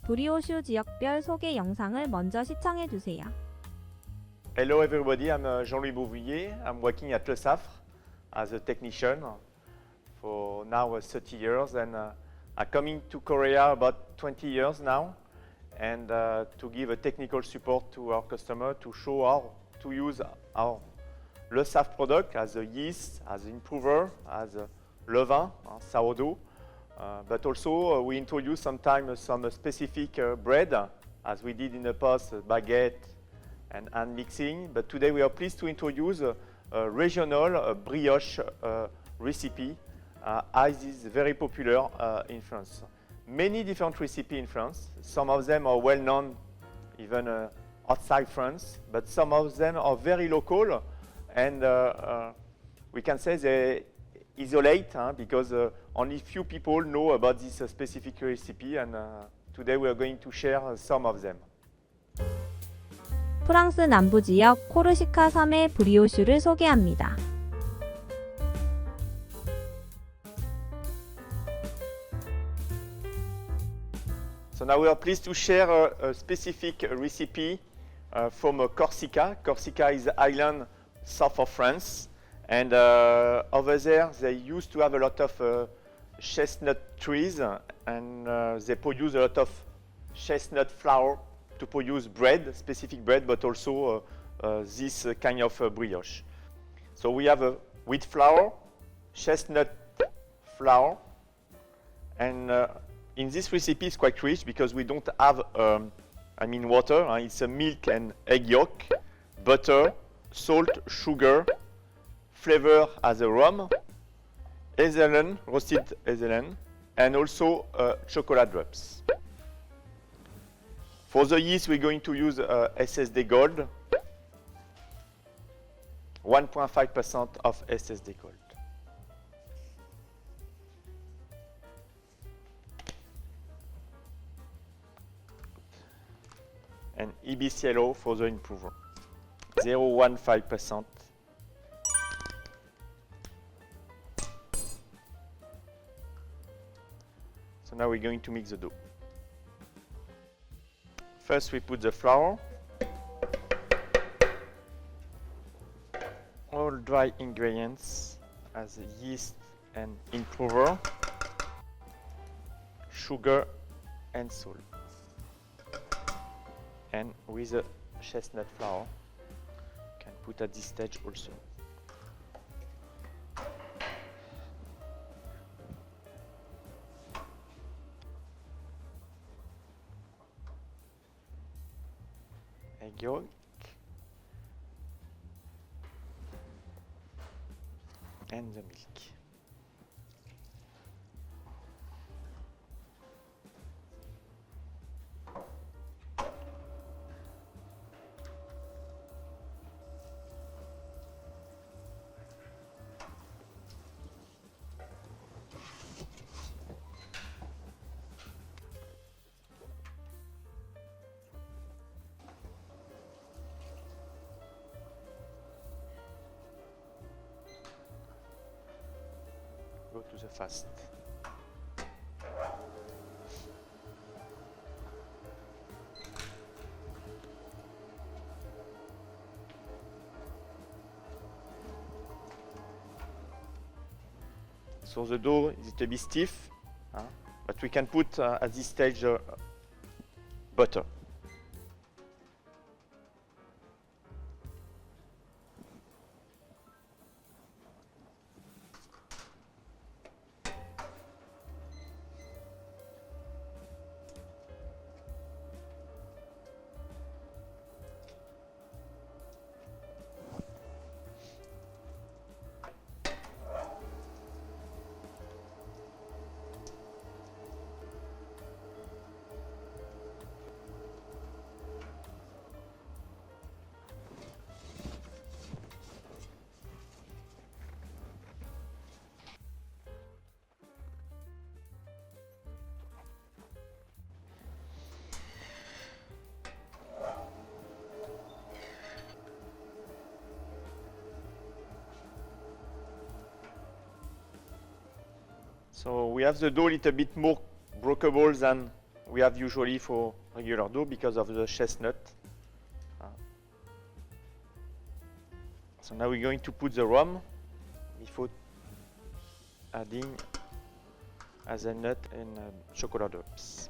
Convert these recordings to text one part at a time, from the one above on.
브리오슈 지역별 소개 영상을 먼저 시청해 주세요. Hello everybody, I'm Jean-Louis Beauvillier. I'm working at Le Safre as a technician for now 30 years, and I'm coming to Korea about 20 years now, and to give a technical support to our customer to show how to use our Le Safre product as a yeast, as an improver, as a levain, sourdough, but also we introduce sometimes some specific bread, as we did in the past, baguette and mixing. But today we are pleased to introduce a regional brioche recipe, as is very popular in France. Many different recipes in France. Some of them are well known even outside France, but some of them are very local, and we can say they isolate because only few people know about this specific recipe, and today we are going to share some of them. 프랑스 남부 지역 코르시카 섬의 브리오슈를 소개합니다. So now we are pleased to share a specific recipe from Corsica. Corsica is the island south of France, and over there they used to have a lot of chestnut trees, and they produce a lot of chestnut flour to produce bread, specific bread, but also this kind of brioche. So we have wheat flour, chestnut flour, and in this recipe it's quite rich because we don't have, water. It's a milk and egg yolk, butter, salt, sugar, flavor as a rum, hazelnut, roasted hazelnut, and also chocolate drops. For the yeast, we're going to use SSD Gold, 1.5% of SSD Gold. And EBCLO for the improver, 0.15%. So now we're going to mix the dough. First we put the flour, all dry ingredients as yeast and improver, sugar and salt, and with the chestnut flour, you can put at this stage also. Egg yolk, and the milk. Go to the fast. So the dough is a bit stiff, but we can put at this stage butter. So we have the dough a little bit more breakable than we have usually for regular dough because of the chestnut. So now we're going to put the rum before adding hazelnut and chocolate drops.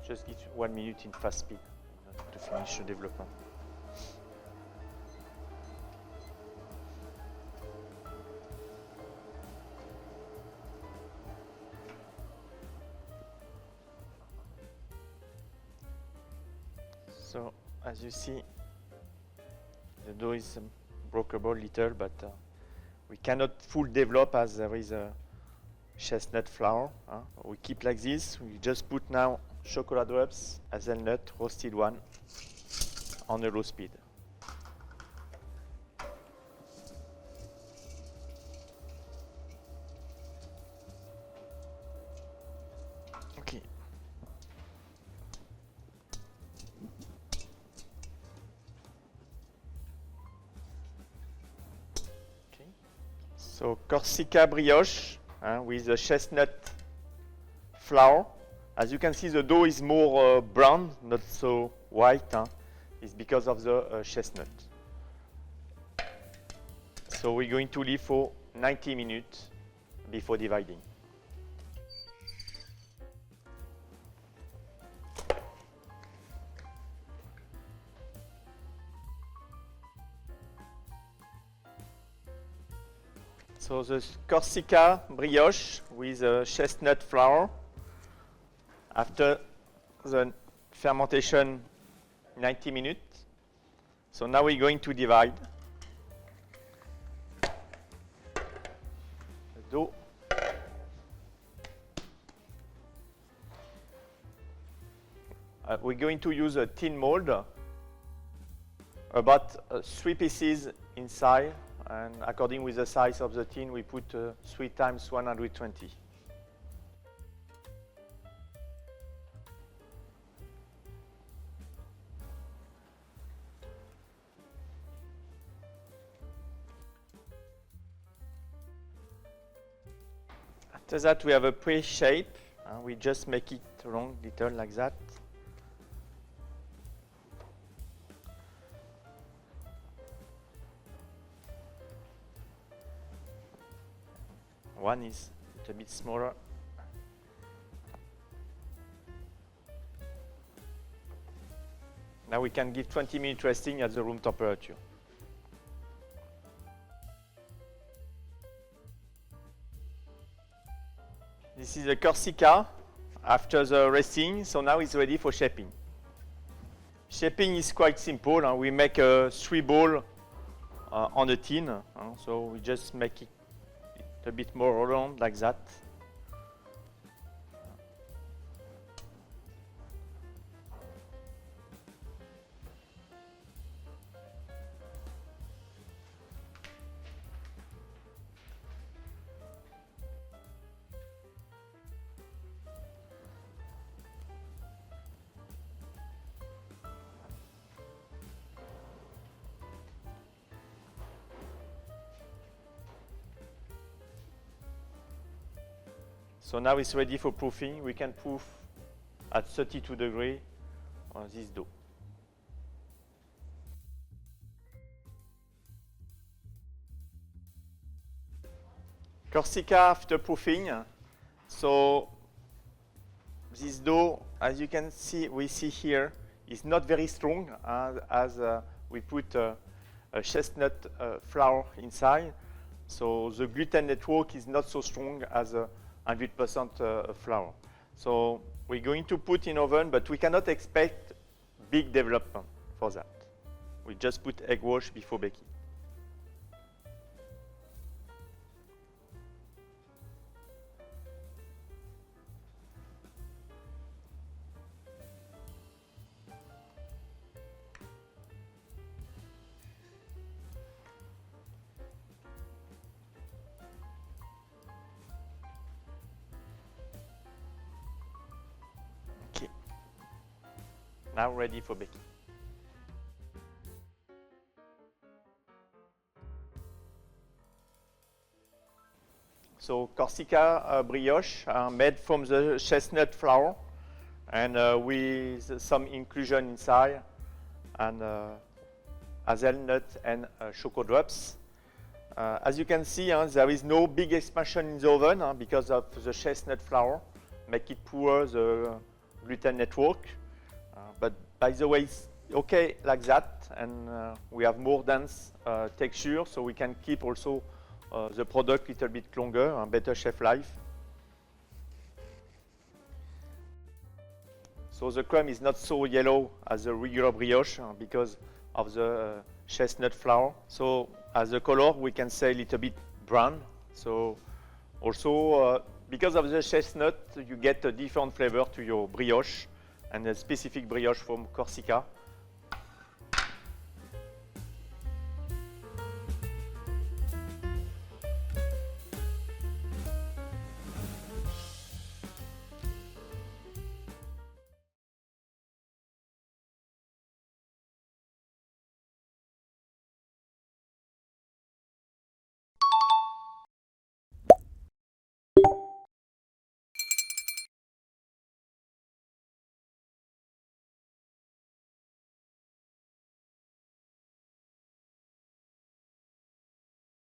Just give 1 minute in fast speed to finish the development. So, as you see, the dough is breakable little, but we cannot full develop as there is a chestnut flour. We keep like this. We just put now chocolate drops, hazelnut, roasted one on a low speed. Okay. Okay. So Corsica brioche with the chestnut flour. As you can see, the dough is more brown, not so white. It's because of the chestnut. So we're going to leave for 90 minutes before dividing. So the Corsica brioche with chestnut flour. After the fermentation 90 minutes. So now we're going to divide the dough. We're going to use a tin mold, about 3 pieces inside, and according with the size of the tin, we put 3 times 120. After that, we have a pre-shape. We just make it long, little like that. One is a bit smaller. Now we can give 20 minutes resting at the room temperature. This is the Corsica after the resting, so now it's ready for shaping. Shaping is quite simple. We make a 3 ball on the tin, so we just make it a bit more round like that. So now it's ready for proofing. We can proof at 32 degrees on this dough. Corsica after proofing. So this dough, as you can see, we see here, is not very strong as we put a chestnut flour inside. So the gluten network is not so strong as 100% flour. So we're going to put in oven, but we cannot expect big development for that. We just put egg wash before baking. Now ready for baking. So Corsica brioche are made from the chestnut flour and with some inclusion inside and hazelnut and choco drops. As you can see, there is no big expansion in the oven because of the chestnut flour, make it poor the gluten network. But by the way, it's okay like that, and we have more dense texture, so we can keep also the product a little bit longer and better shelf life. So the crumb is not so yellow as the regular brioche because of the chestnut flour. So as a color, we can say a little bit brown. So also because of the chestnut, you get a different flavor to your brioche and a specific brioche from Corsica.